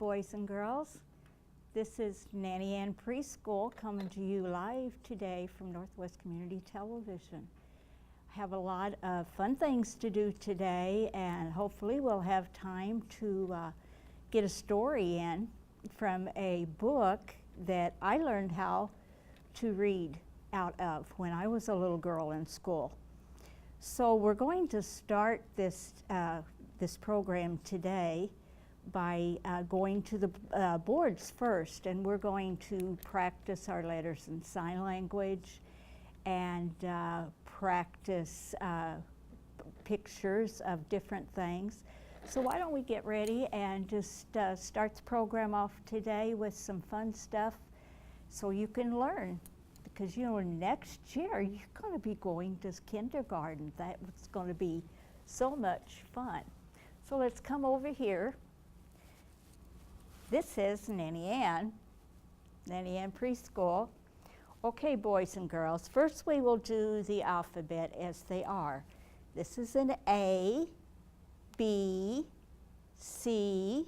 boys and girls. This is Nanny Ann Preschool coming to you live today from Northwest Community Television. I have a lot of fun things to do today, and hopefully we'll have time to get a story in from a book that I learned how to read out of when I was a little girl in school. So we're going to start this program today by going to the boards first, and we're going to practice our letters in sign language and practice pictures of different things. So why don't we get ready and just start the program off today with some fun stuff so you can learn. Because you know, next year you're going to be going to kindergarten. That's going to be so much fun. So let's come over here. This is Nanny Ann Preschool. Okay, boys and girls, first we will do the alphabet as they are. This is an A, B, C,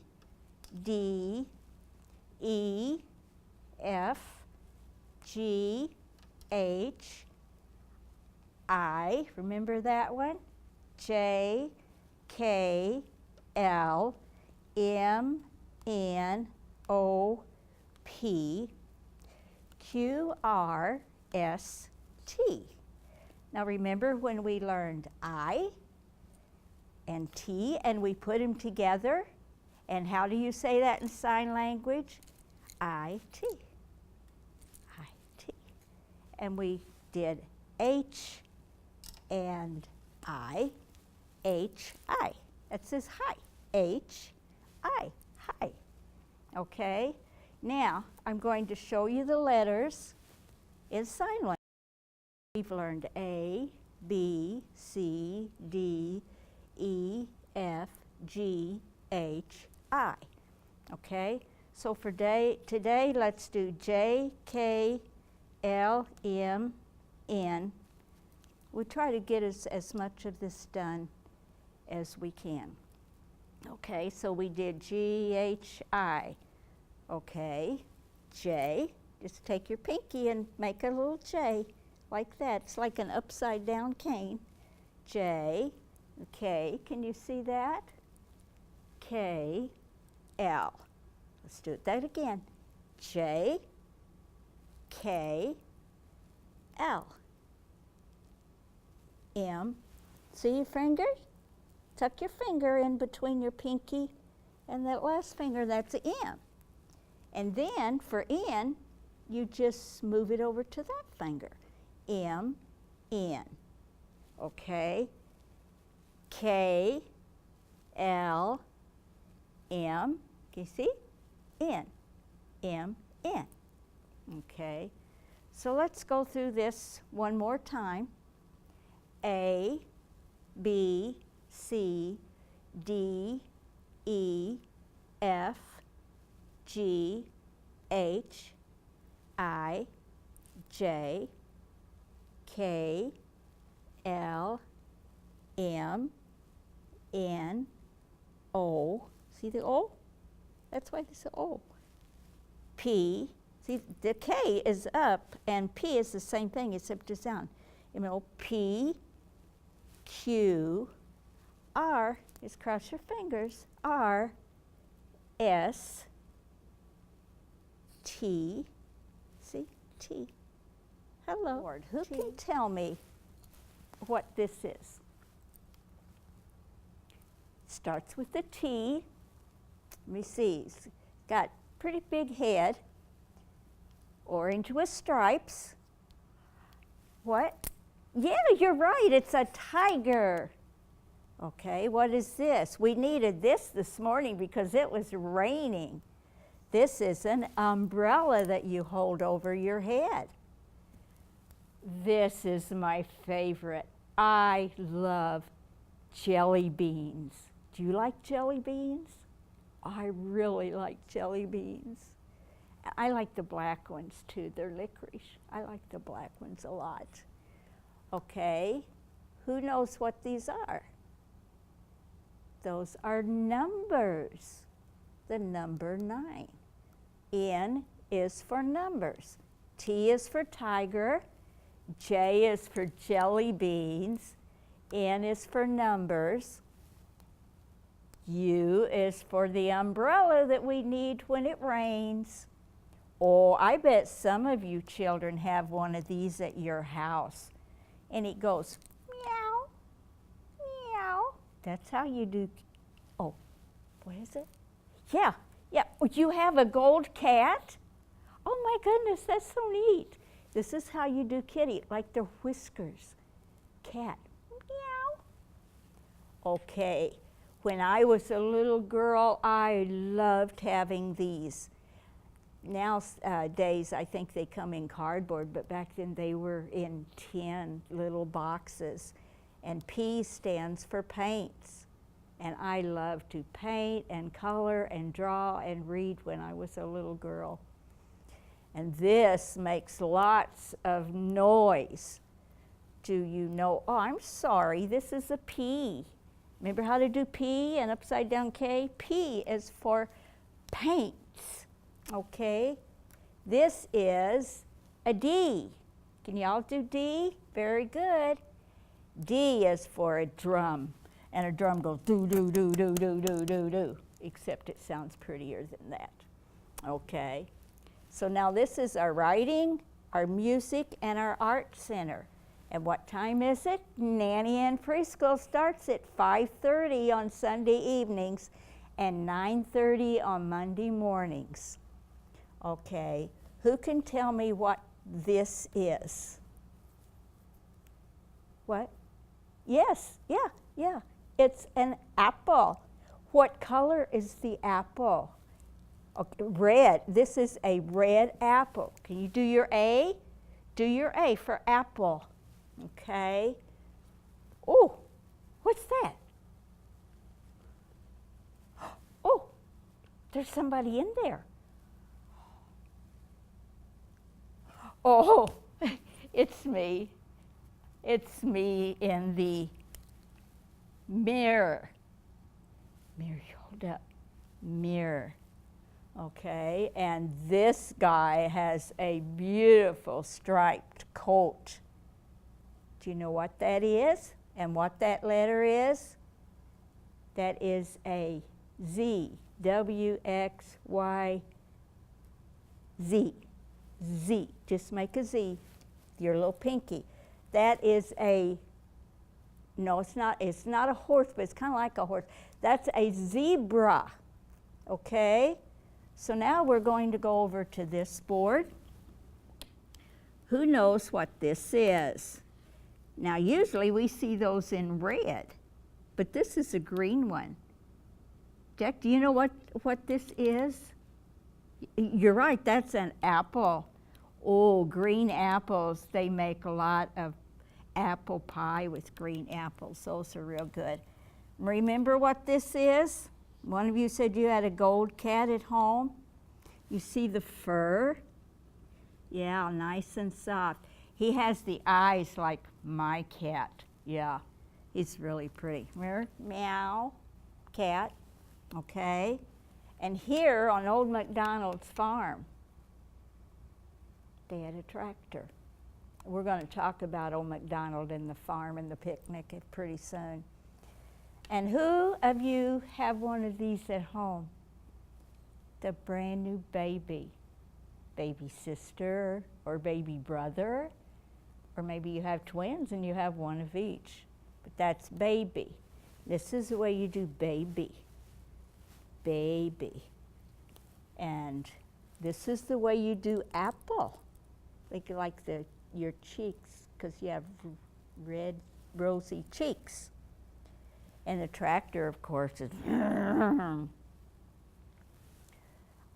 D, E, F, G, H, I, remember that one? J, K, L, M, N, O, P, Q, R, S, T. Now remember when we learned I and T and we put them together? And how do you say that in sign language? I-T. I-T. And we did H and I, H-I. That says hi. H-I. Hi. Okay? Now, I'm going to show you the letters in sign language. We've learned A, B, C, D, E, F, G, H, I. Okay? So for today, let's do J, K, L, M, N. We try to get as much of this done as we can. Okay, so we did G, H, I. Okay, J, just take your pinky and make a little J like that. It's like an upside down cane. J, okay, can you see that? K, L. Let's do that again. J, K, L. M, see your fingers? Tuck your finger in between your pinky and that last finger, that's an M. And then for N, you just move it over to that finger. M, N. Okay? K, L, M, can you see? N, M, N. Okay? So let's go through this one more time. A, B, C, D, E, F, G, H, I, J, K, L, M, N, O. See the O? That's why this is O. P. See, the K is up and P is the same thing except it's down. You know, P, Q, R, just cross your fingers, R, S, T, see, T. Hello. Lord, who can tell me what this is? Starts with the T. Let me see. It's got pretty big head, orange with stripes. What? Yeah, you're right. It's a tiger. Okay, what is this? We needed this morning because it was raining. This is an umbrella that you hold over your head. This is my favorite. I love jelly beans. Do you like jelly beans? I really like jelly beans. I like the black ones too. They're licorice. I like the black ones a lot. Okay, who knows what these are? Those are numbers. the number 9. N is for numbers. T is for tiger. J is for jelly beans. N is for numbers. U is for the umbrella that we need when it rains. Oh, I bet some of you children have one of these at your house. And it goes, meow, meow. That's how you do, oh, what is it? Yeah, yeah, you have a gold cat? Oh my goodness, that's so neat. This is how you do kitty, like the whiskers. Cat, meow. Okay, when I was a little girl, I loved having these. Nowadays, I think they come in cardboard, but back then they were in tin little boxes. And P stands for paints. And I loved to paint and color and draw and read when I was a little girl. And this makes lots of noise. Do you know? Oh, I'm sorry, this is a P. Remember how to do P and upside down K? P is for paints, okay? This is a D. Can y'all do D? Very good. D is for a drum, and a drum goes do, do, do, do, do, do, do, do, except it sounds prettier than that, okay? So now this is our writing, our music, and our art center. And what time is it? Nanny and preschool starts at 5:30 on Sunday evenings and 9:30 on Monday mornings. Okay, who can tell me what this is? What? Yes, yeah. It's an apple. What color is the apple? Okay, red. This is a red apple. Can you do your A? Do your A for apple. Okay. Oh, what's that? Oh, there's somebody in there. Oh, it's me. It's me in the mirror. Mirror, hold up. Mirror. Okay, and this guy has a beautiful striped coat. Do you know what that is and what that letter is? That is a Z, W-X-Y, Z, Z. Just make a Z, your little pinky. That is a, no, it's not a horse, but it's kind of like a horse. That's a zebra, okay? So now we're going to go over to this board. Who knows what this is? Now usually we see those in red, but this is a green one. Jack, do you know what this is? You're right, that's an apple. Oh, green apples, they make a lot of apple pie with green apples. Those are real good. Remember what this is? One of you said you had a gold cat at home. You see the fur? Yeah, nice and soft. He has the eyes like my cat. Yeah, he's really pretty. Remember? Meow, cat, okay? And here on Old MacDonald's farm, they had a tractor. We're going to talk about Old MacDonald and the farm and the picnic pretty soon. And who of you have one of these at home? The brand new baby. Baby sister or baby brother. Or maybe you have twins and you have one of each. But that's baby. This is the way you do baby. Baby. And this is the way you do apple. Like your cheeks, because you have red, rosy cheeks. And the tractor, of course, is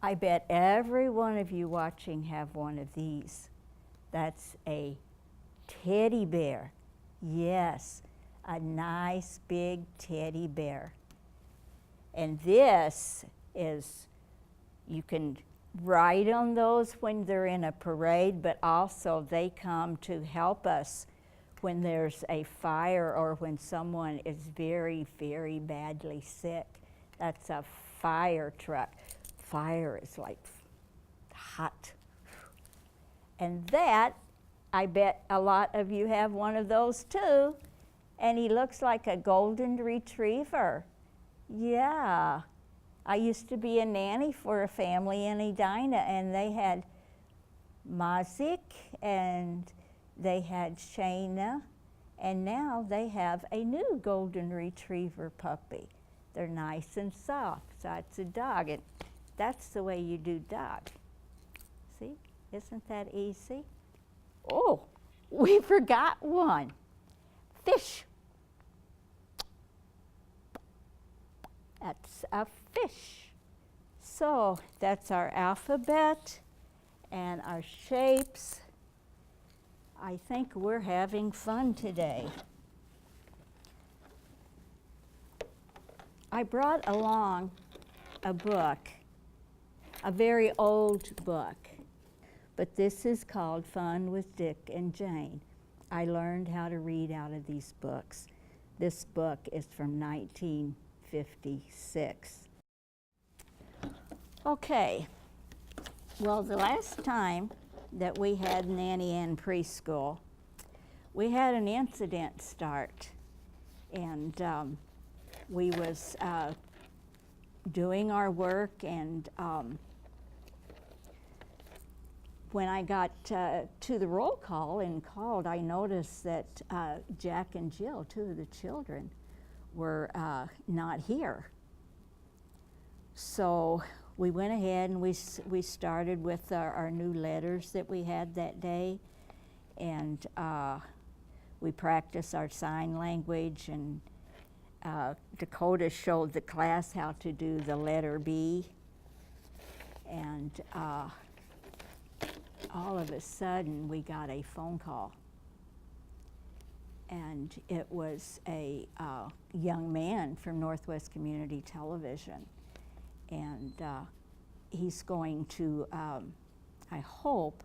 I bet every one of you watching have one of these. That's a teddy bear. Yes, a nice big teddy bear. And this is, you can ride on those when they're in a parade, but also they come to help us when there's a fire or when someone is very, very badly sick. That's a fire truck. Fire is like hot. And that, I bet a lot of you have one of those too. And he looks like a golden retriever. Yeah. I used to be a nanny for a family in Edina, and they had Mazik and they had Shayna, and now they have a new golden retriever puppy. They're nice and soft, so it's a dog, and that's the way you do dog. See, isn't that easy? Oh, we forgot one. Fish. That's a fish. So that's our alphabet and our shapes. I think we're having fun today. I brought along a book, a very old book, but this is called Fun with Dick and Jane. I learned how to read out of these books. This book is from 1956. Okay, well, the last time that we had Nanny in preschool, we had an incident start, and we was doing our work, and when I got to the roll call and called, I noticed that Jack and Jill, two of the children, were not here. So we went ahead and we started with our new letters that we had that day, and we practiced our sign language, and Dakota showed the class how to do the letter B, and all of a sudden we got a phone call, and it was a young man from Northwest Community Television, and he's going to, I hope,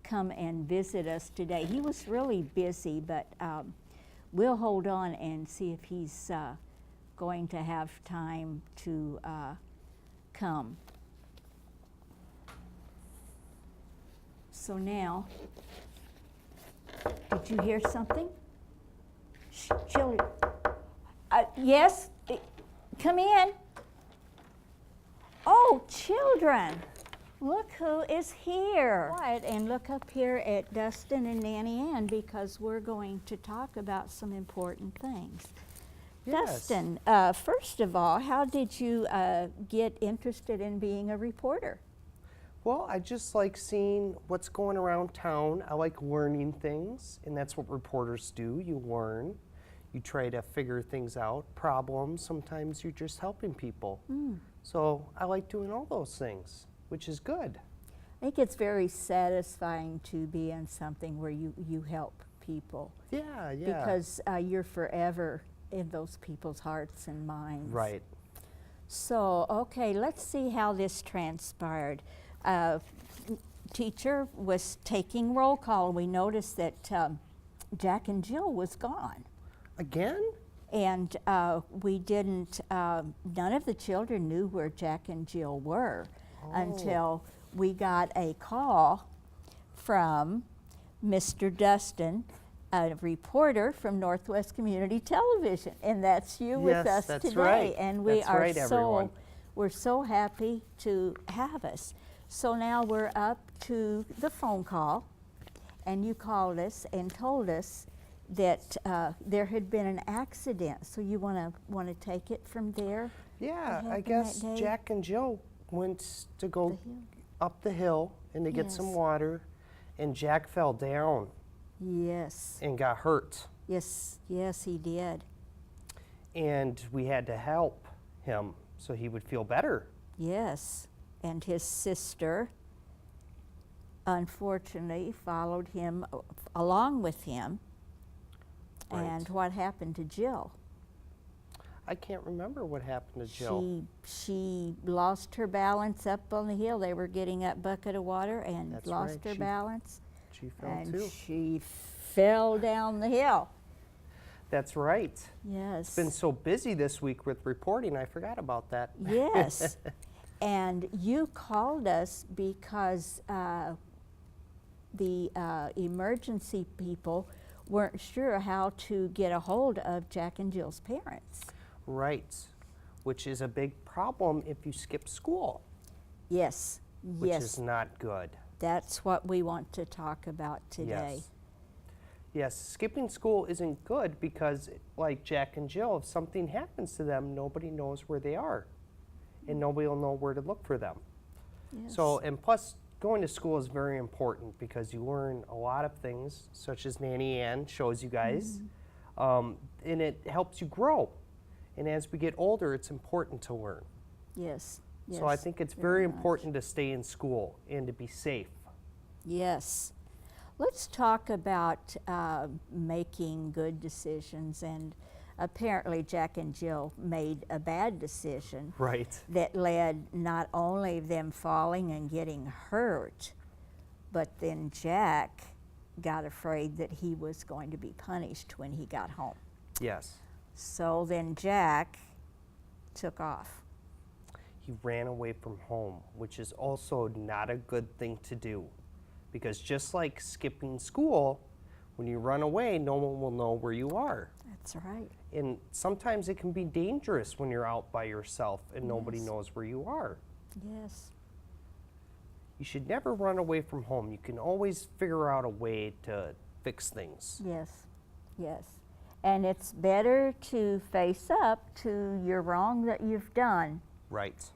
come and visit us today. He was really busy, but we'll hold on and see if he's going to have time to come. So now, did you hear something? Shh, children. Yes, come in. Oh, children, look who is here. Quiet and look up here at Dustin and Nanny Ann, because we're going to talk about some important things. Yes. Dustin, first of all, how did you get interested in being a reporter? Well, I just like seeing what's going around town. I like learning things, and that's what reporters do. You learn. You try to figure things out, problems. Sometimes you're just helping people. So I like doing all those things, which is good. I think it's very satisfying to be in something where you help people. Yeah, yeah. Because you're forever in those people's hearts and minds. Right. So, okay, let's see how this transpired. Teacher was taking roll call. We noticed that Jack and Jill was gone. Again? And we didn't, none of the children knew where Jack and Jill were until we got a call from Mr. Dustin, a reporter from Northwest Community Television, and that's you with us that's today. right. And we That's are right, everyone. we're so happy to have us. So now we're up to the phone call, and you called us and told us that there had been an accident. So you want to take it from there? Yeah, What I happened guess that day? Jack and Jill went to go up the hill and to get some Yes. water, and Jack fell down Yes, and got hurt. yes, yes, he did. And we had to help him so he would feel better. Yes, and his sister, unfortunately, followed him along with him. Right. And what happened to Jill? I can't remember what happened to Jill. She lost her balance up on the hill. They were getting that bucket of water and That's lost right. her balance. She fell And too. she fell down the hill. That's right. Yes. It's been so busy this week with reporting, I forgot about that. Yes. And you called us because the emergency people weren't sure how to get a hold of Jack and Jill's parents. Right, which is a big problem if you skip school, Yes, which yes. is not good. That's what we want to talk about today. Yes. Yes, skipping school isn't good because, like Jack and Jill, if something happens to them, nobody knows where they are, and nobody will know where to look for them. Yes. So, and plus, going to school is very important because you learn a lot of things, such as Nanny Ann shows you guys, and it helps you grow. And as we get older, it's important to learn. Yes. Yes. So I think it's very important to stay in school and to be safe. Yes. Let's talk about making good decisions, and apparently Jack and Jill made a bad decision Right. that led not only them falling and getting hurt, but then Jack got afraid that he was going to be punished when he got home. Yes. So then Jack took off. He ran away from home, which is also not a good thing to do. Because just like skipping school, when you run away, no one will know where you are. That's right. And sometimes it can be dangerous when you're out by yourself and nobody knows where you are. Yes. You should never run away from home. You can always figure out a way to fix things. Yes. Yes. And it's better to face up to your wrong that you've done Right.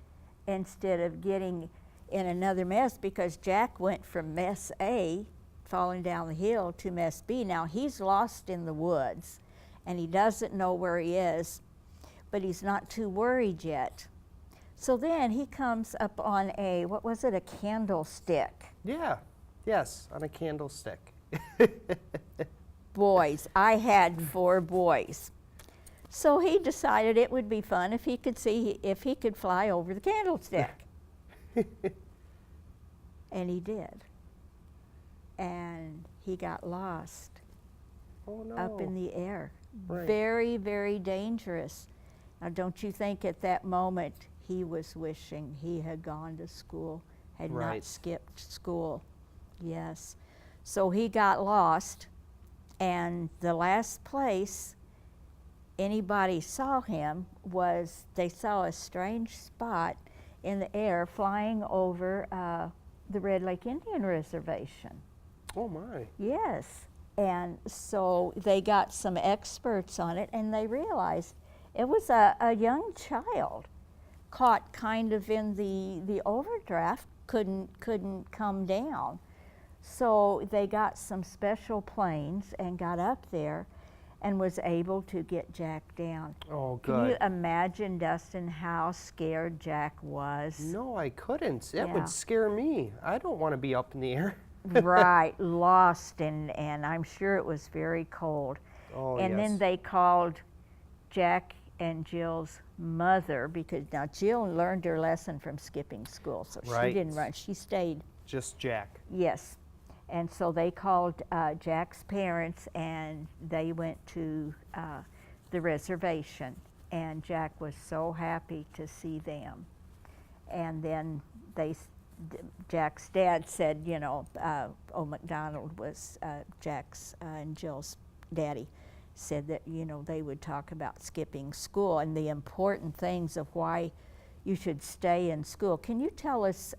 instead of getting in another mess, because Jack went from mess A, falling down the hill, to mess B. Now he's lost in the woods and he doesn't know where he is, but he's not too worried yet. So then he comes up on a, what was it, a candlestick. Yeah. Yes, on a candlestick. Boys, I had 4 boys. So he decided it would be fun if he could see if he could fly over the candlestick. And he did. And he got lost Oh no. up in the air. Right. Very, very dangerous. Now, don't you think at that moment he was wishing he had gone to school, had not Right. skipped school? Yes. So he got lost, and the last place anybody saw him was they saw a strange spot in the air flying over the Red Lake Indian Reservation. Oh my. Yes. And so they got some experts on it, and they realized it was a young child caught kind of in the overdraft, couldn't come down. So they got some special planes and got up there and was able to get Jack down. Oh, good. Can you imagine, Dustin, how scared Jack was? No, I couldn't. That Yeah. would scare me. I don't want to be up in the air. Right, lost, and I'm sure it was very cold. Oh, And yes. then they called Jack and Jill's mother, because now Jill learned her lesson from skipping school, so Right. she didn't run, she stayed. Just Jack. Yes. And so they called Jack's parents, and they went to the reservation, and Jack was so happy to see them. And then Jack's dad said, you know, McDonald was Jack's and Jill's daddy, said that, you know, they would talk about skipping school and the important things of why you should stay in school. Can you tell us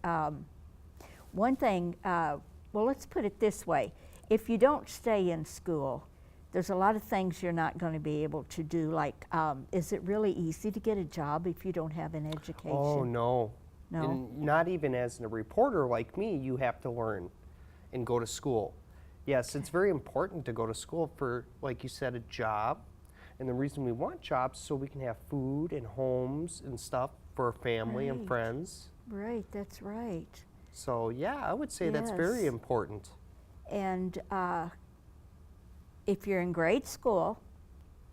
one thing? Well, let's put it this way. If you don't stay in school, there's a lot of things you're not going to be able to do. Like, is it really easy to get a job if you don't have an education? Oh, no. No? And not even as a reporter like me, you have to learn and go to school. Yes, it's very important to go to school for, like you said, a job. And the reason we want jobs is so we can have food and homes and stuff for our family and Right. friends. Right, that's right. So yeah, I would say that's very Yes. important. And if you're in grade school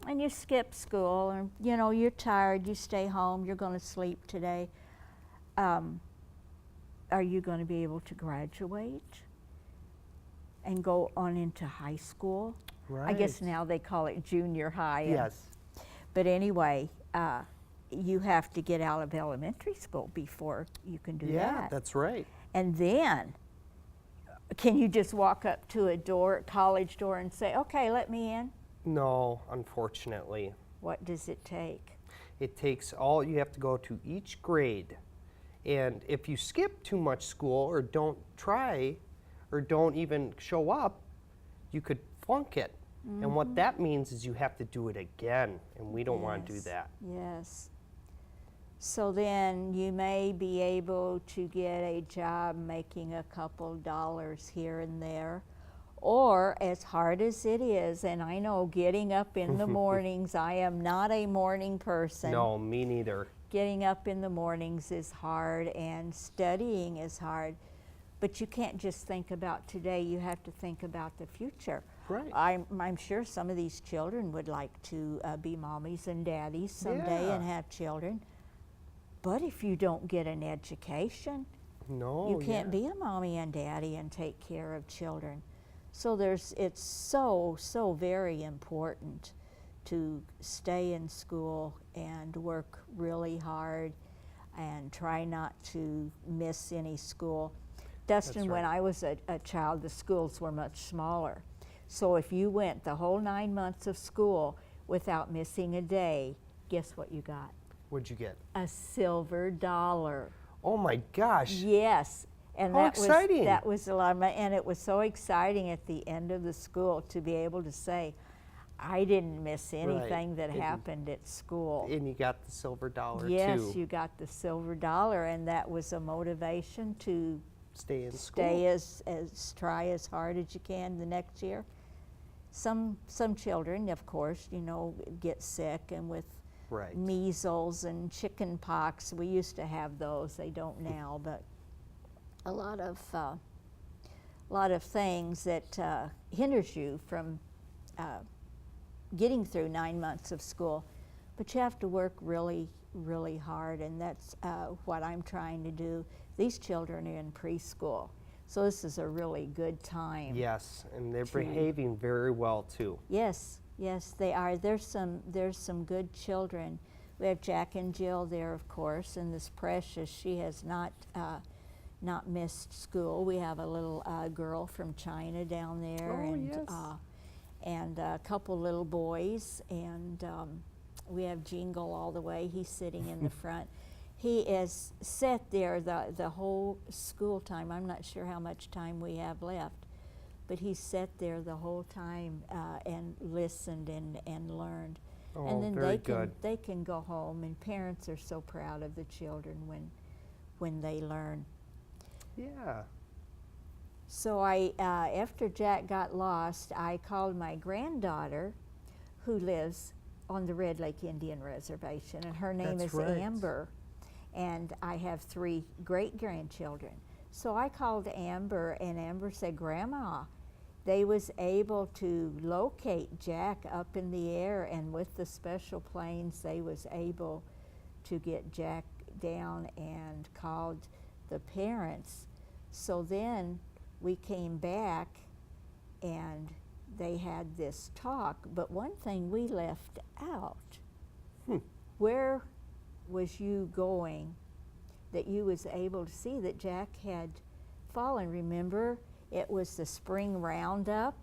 and you skip school, and you know you're tired, you stay home, you're going to sleep today, are you going to be able to graduate and go on into high school? I guess Right. now they call it junior high. And- Yes. But anyway, you have to get out of elementary school before you can do Yeah, that. that's right. And then, can you just walk up to a door, college door, and say, okay, let me in? No, unfortunately. What does it take? It takes you have to go to each grade. And if you skip too much school or don't try or don't even show up, you could flunk it. And what that means is you have to do it again, and we don't want to do Yes, that. Yes. So then you may be able to get a job making a couple dollars here and there. Or, as hard as it is, and I know getting up in the mornings, I am not a morning person. No, me neither. Getting up in the mornings is hard, and studying is hard. But you can't just think about today, you have to think about the future. Right. I'm sure some of these children would like to be mommies and daddies someday and Yeah. have children. But if you don't get an education, No, you can't yeah. be a mommy and daddy and take care of children. So it's so very important to stay in school and work really hard and try not to miss any school. Dustin, when right. I was a child, the schools were much smaller. So if you went the whole 9 months of school without missing a day, guess what you got? What'd you get? A silver dollar. Oh my gosh. Yes. And How that exciting. that was a lot of money, and it was so exciting at the end of the school to be able to say, I didn't miss anything that And- happened at school. And you got the silver dollar Yes, too. you got the silver dollar, and that was a motivation to Stay in school. stay try as hard as you can the next year. Some children, of course, get sick, and with Right. measles and chicken pox, we used to have those. They don't now, but a lot of things that hinders you from getting through 9 months of school. But you have to work really, really hard, and that's what I'm trying to do. These children are in preschool, so this is a really good time. Yes, and they're to- behaving very well too. Yes, yes, they are. There's some good children. We have Jack and Jill there, of course, and this Precious, she has not missed school. We have a little girl from China down there, Oh, and yes. and a couple little boys, and we have Jingle all the way. He's sitting in the front. He is sat there the whole school time. I'm not sure how much time we have left, but he sat there the whole time and listened and learned. Oh, And then very good. they can go home, and parents are so proud of the children when they learn. Yeah. So I, after Jack got lost, I called my granddaughter, who lives on the Red Lake Indian Reservation, and her name That's is right. Amber, and I have 3 great-grandchildren. So I called Amber, and Amber said, Grandma, they was able to locate Jack up in the air, and with the special planes, they was able to get Jack down and called the parents. So then we came back, and they had this talk, but one thing we left out. Where was you going that you was able to see that Jack had fallen? Remember, it was the spring roundup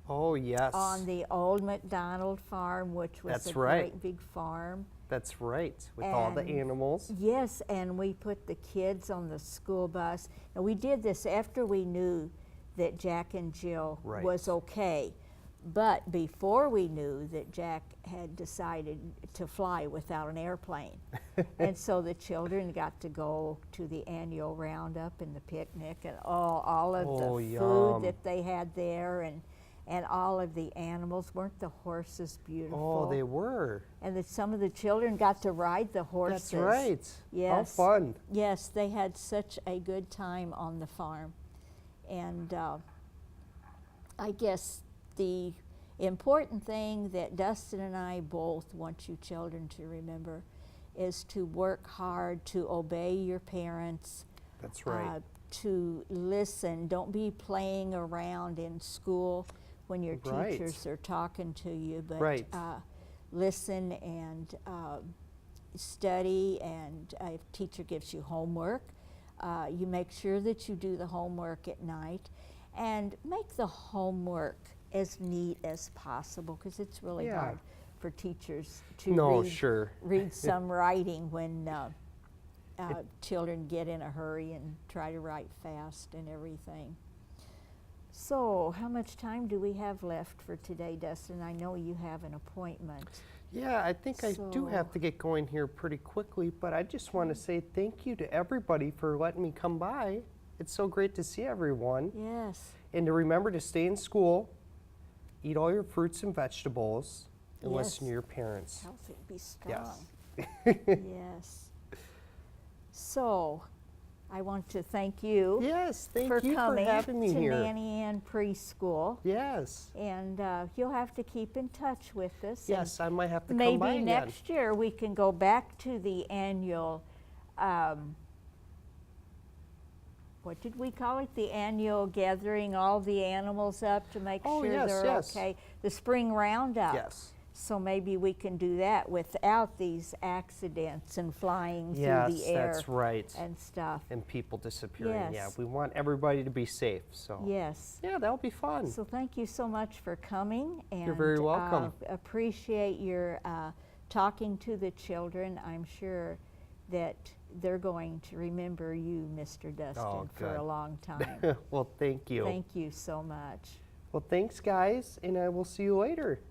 Oh, yes. on the old McDonald farm, which was That's a right. great big farm. That's right. With all the And- animals. Yes, and we put the kids on the school bus. And we did this after we knew that Jack and Jill Right. was okay. But before we knew that Jack had decided to fly without an airplane. And so the children got to go to the annual roundup and the picnic and all of Oh, the yum. food that they had there, and all of the animals. Weren't the horses beautiful? Oh, they were. And that some of the children got to ride the horses. That's right. Yes. How fun. Yes, they had such a good time on the farm. And I guess the important thing that Dustin and I both want you children to remember is to work hard, to obey your parents, That's right. to listen. Don't be playing around in school. when your Right. teachers are talking to you, but Right. listen and study, and if teacher gives you homework, you make sure that you do the homework at night, and make the homework as neat as possible, because it's really Yeah. hard for teachers to No, read, sure. read some writing when children get in a hurry and try to write fast and everything. So, how much time do we have left for today, Dustin? I know you have an appointment. Yeah, I think I do have to get going here pretty quickly, but I just want to say thank you to everybody for letting me come by. It's so great to see everyone. Yes. And to remember to stay in school, eat all your fruits and vegetables, and listen to your parents. Healthy, be strong. Yes. Yes. So, I want to thank you Yes, thank for you for coming having me to here. Nanny Ann Preschool. Yes. And you'll have to keep in touch with us. Yes, I might have to And come by maybe again. next year we can go back to the annual, what did we call it? The annual gathering all the animals up to make Oh, sure yes, they're yes. okay. The spring roundup. Yes. So maybe we can do that without these accidents and flying through Yes, the air that's right. and stuff. And people disappearing. Yeah, Yes. we want everybody to be safe. So Yes. yeah, that'll be fun. So thank you so much for coming. And You're very welcome. appreciate your talking to the children. I'm sure that they're going to remember you, Mr. Dustin, for good. a long time. Well, thank you. Thank you so much. Well, thanks, guys, and I will see you later.